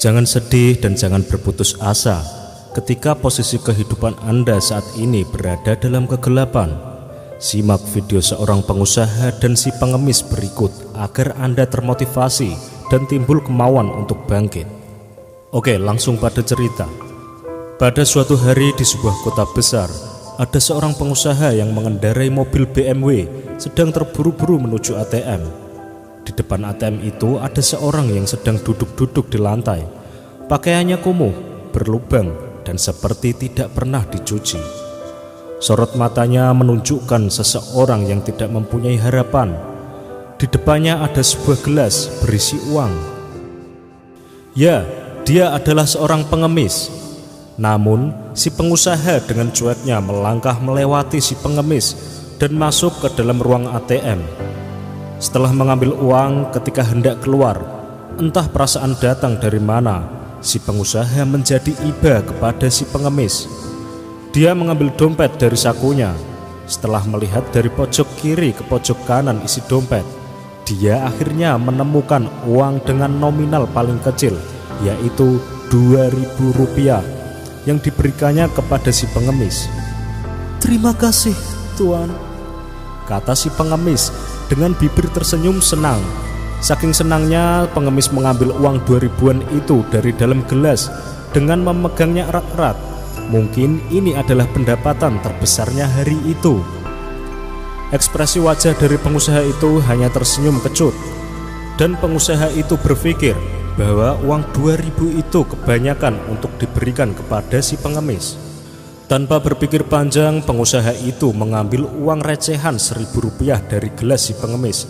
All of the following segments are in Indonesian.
Jangan sedih dan jangan berputus asa ketika posisi kehidupan Anda saat ini berada dalam kegelapan. Simak video seorang pengusaha dan si pengemis berikut agar Anda termotivasi dan timbul kemauan untuk bangkit. Oke, langsung pada cerita. Pada suatu hari di sebuah kota besar, ada seorang pengusaha yang mengendarai mobil BMW sedang terburu-buru menuju ATM. Di depan ATM itu ada seorang yang sedang duduk-duduk di lantai. Pakaiannya kumuh, berlubang, dan seperti tidak pernah dicuci. Sorot matanya menunjukkan seseorang yang tidak mempunyai harapan. Di depannya ada sebuah gelas berisi uang. Ya, dia adalah seorang pengemis. Namun, si pengusaha dengan cueknya melangkah melewati si pengemis dan masuk ke dalam ruang ATM. Setelah mengambil uang, ketika hendak keluar, entah perasaan datang dari mana, si pengusaha menjadi iba kepada si pengemis. Dia mengambil dompet dari sakunya. Setelah melihat dari pojok kiri ke pojok kanan isi dompet, dia akhirnya menemukan uang dengan nominal paling kecil, yaitu Rp2.000 yang diberikannya kepada si pengemis. "Terima kasih, Tuan," kata si pengemis dengan bibir tersenyum senang. Saking senangnya, pengemis mengambil uang 2.000-an itu dari dalam gelas dengan memegangnya erat-erat. Mungkin ini adalah pendapatan terbesarnya hari itu. Ekspresi wajah dari pengusaha itu hanya tersenyum kecut. Dan pengusaha itu berpikir bahwa uang 2.000 itu kebanyakan untuk diberikan kepada si pengemis. Tanpa berpikir panjang, pengusaha itu mengambil uang recehan Rp1.000 dari gelas si pengemis.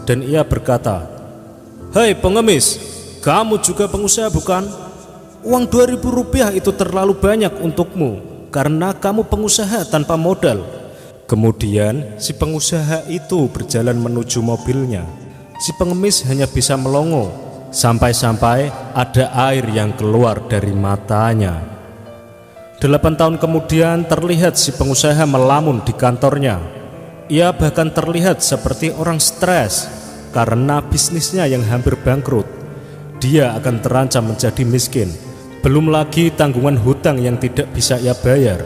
Dan ia berkata, "Hei pengemis, kamu juga pengusaha bukan? Uang Rp2.000 itu terlalu banyak untukmu karena kamu pengusaha tanpa modal." Kemudian si pengusaha itu berjalan menuju mobilnya. Si pengemis hanya bisa melongo, sampai-sampai ada air yang keluar dari matanya. 8 tahun kemudian terlihat si pengusaha melamun di kantornya. Ia bahkan terlihat seperti orang stres karena bisnisnya yang hampir bangkrut. Dia akan terancam menjadi miskin, belum lagi tanggungan hutang yang tidak bisa ia bayar.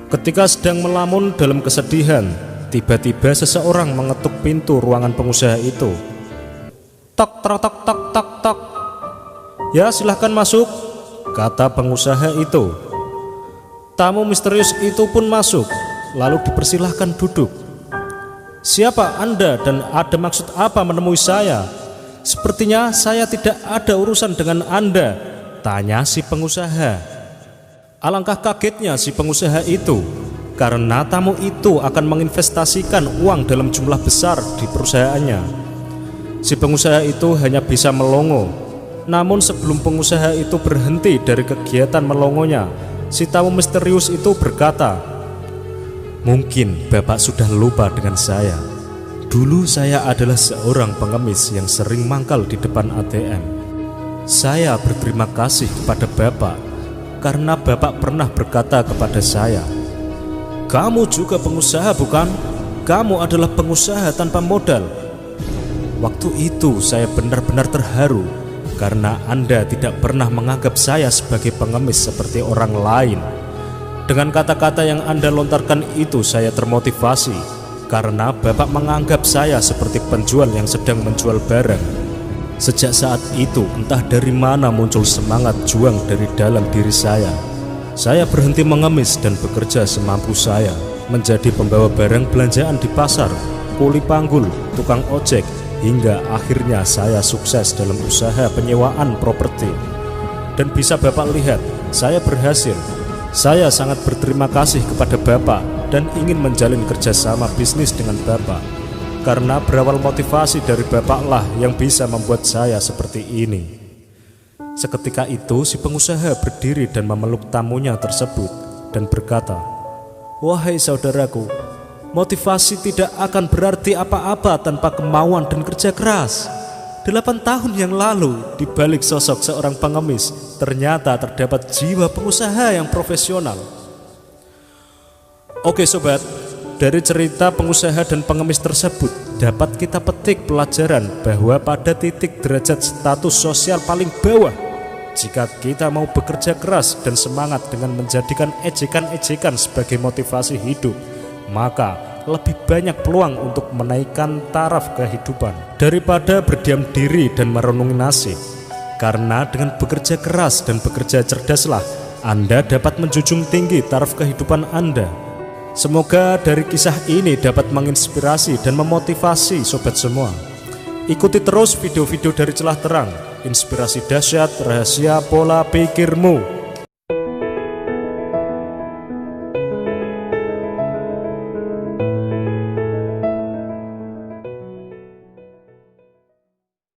Ketika sedang melamun dalam kesedihan, tiba-tiba seseorang mengetuk pintu ruangan pengusaha itu. "Tok, tok, tok, tok, tok, tok." "Ya, silahkan masuk," kata pengusaha itu. Tamu misterius itu pun masuk, lalu dipersilahkan duduk. "Siapa Anda dan ada maksud apa menemui saya? Sepertinya saya tidak ada urusan dengan Anda," tanya si pengusaha. Alangkah kagetnya si pengusaha itu, karena tamu itu akan menginvestasikan uang dalam jumlah besar di perusahaannya. Si pengusaha itu hanya bisa melongo. Namun sebelum pengusaha itu berhenti dari kegiatan melongonya, si tamu misterius itu berkata, "Mungkin Bapak sudah lupa dengan saya. Dulu saya adalah seorang pengemis yang sering mangkal di depan ATM. Saya berterima kasih kepada Bapak karena Bapak pernah berkata kepada saya, 'Kamu juga pengusaha bukan? Kamu adalah pengusaha tanpa modal.' Waktu itu saya benar-benar terharu karena Anda tidak pernah menganggap saya sebagai pengemis seperti orang lain. Dengan kata-kata yang Anda lontarkan itu saya termotivasi karena Bapak menganggap saya seperti penjual yang sedang menjual barang. Sejak saat itu entah dari mana muncul semangat juang dari dalam diri saya. Saya berhenti mengemis dan bekerja semampu saya, menjadi pembawa barang belanjaan di pasar, kuli panggul, tukang ojek, hingga akhirnya saya sukses dalam usaha penyewaan properti. Dan bisa Bapak lihat, saya berhasil. Saya sangat berterima kasih kepada Bapak dan ingin menjalin kerjasama bisnis dengan Bapak, karena berawal motivasi dari Bapaklah yang bisa membuat saya seperti ini." Seketika itu si pengusaha berdiri dan memeluk tamunya tersebut dan berkata, "Wahai saudaraku, motivasi tidak akan berarti apa-apa tanpa kemauan dan kerja keras. 8 tahun yang lalu, di balik sosok seorang pengemis, ternyata terdapat jiwa pengusaha yang profesional." Oke sobat, dari cerita pengusaha dan pengemis tersebut dapat kita petik pelajaran bahwa pada titik derajat status sosial paling bawah, Jika kita mau bekerja keras dan semangat dengan menjadikan ejekan-ejekan sebagai motivasi hidup, maka lebih banyak peluang untuk menaikkan taraf kehidupan daripada berdiam diri dan merenungi nasib. Karena dengan bekerja keras dan bekerja cerdaslah Anda dapat menjunjung tinggi taraf kehidupan Anda. Semoga dari kisah ini dapat menginspirasi dan memotivasi sobat semua. Ikuti terus video-video dari Celah Terang, inspirasi dahsyat, rahasia pola pikirmu.